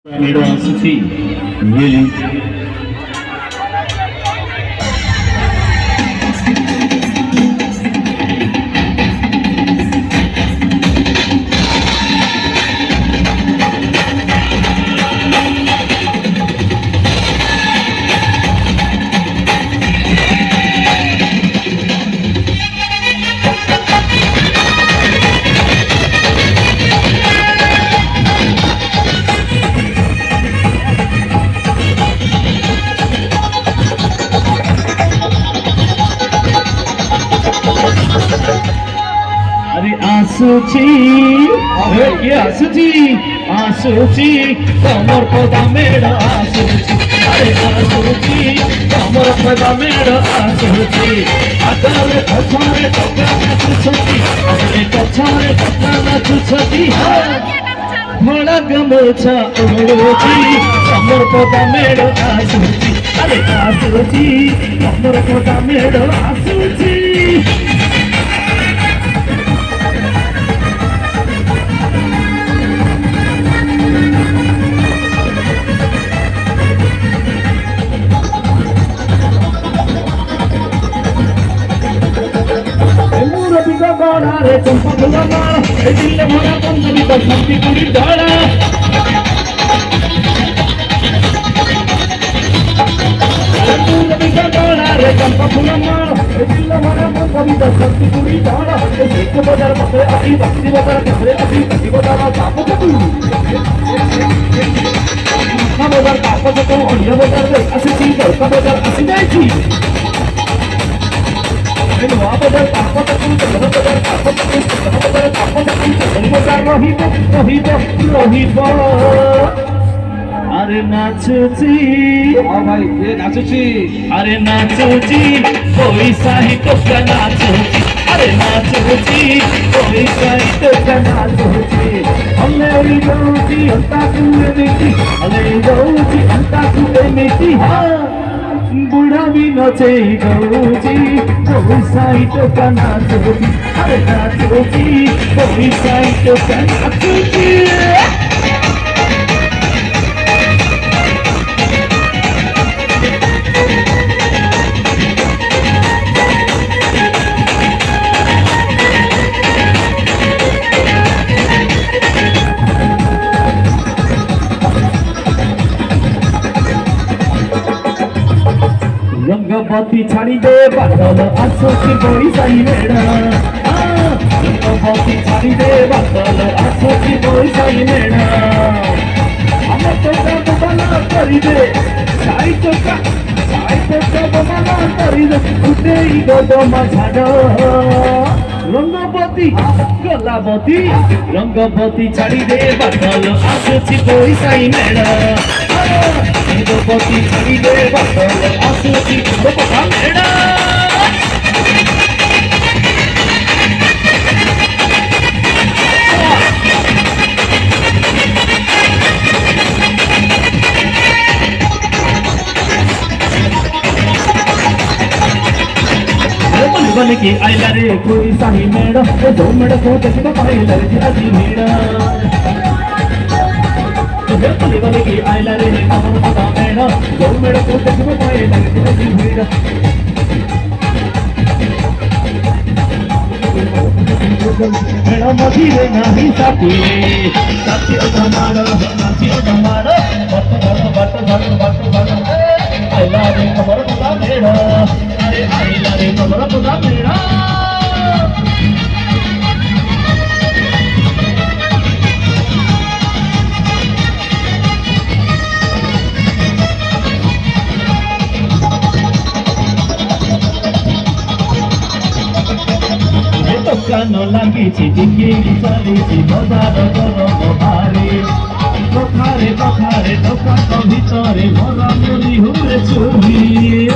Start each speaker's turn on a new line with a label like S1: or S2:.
S1: University, really. अरे आसुची ये आसुची आसुची कमर पदा मेड़ आसुची अरे आसुची कमर पदा मेड़ आसुची आगरे पछारे टका नाचुछती आगरे पछारे टका नाचुछती भोला गमछा ओढ़ुची कमर पदा मेड़ आसुची अरे आसुची कमर पदा मेड़ आसुची रे चंपा फुला माला दिल भरा पंजरी तो शक्ति पूरी डाला रे चंपा फुला माला दिल भरा पंजरी तो शक्ति पूरी डाला एक बाजार पकड़े अभी भक्ति बाजार पकड़े अभी भक्ति बाजार पापो को ना बाजार पापो को अन्य बाजार में ऐसे चीज का बाजार ऐसी नहीं थी बाजार पापो अरे नाचुची हाँ भाई ये नाचुची अरे नाचुची पैसा ही तो क्या नाचुची अरे नाचुची पैसा ही तो क्या नाचुची हमें जाऊची अंता कुए मिट्टी हमें जाऊची अंता कुए मिट्टी हाँ बुढ़ा भी नचे गौची पैसा ही तो क्या नाचुची अरे नाचुची पैसा ही तो क्या नाचुची रंगबती छाड़ी दे बादल आसुची पैसा ही मेड़ा रंगबती छाड़ी दे बादल आसुची पैसा ही मेड़ा हमें तो सब बना करी दे साई तो सब बना करी दे उठे ही गोदमा झाड़ रंगबती गलाबती रंगबती छाड़ी दे बादल आसुची पैसा ही मेड़ा रंगबती छाड़ी दे बादल आसुची पैसा मेड़ा बन के आइला रे कोई साही मेड़ा जो मेड़ा को देखो पाइला रे अजी मेड़ा तुझे बन के आइला रे कमर पता मेड़ा जो मेड़ा को देखो पाइला रे अजी मेड़ा मेड़ा मधीरे नहीं साथी अधमार बट आइला रे कमर पता मेड़ा अरे आइला रे कमर पता मेड़ा कानो लागिछि टिकिरी चलिछि बजार गरम भारी कखारे ढोका तो भितरे भरा मुली हुरे चुरी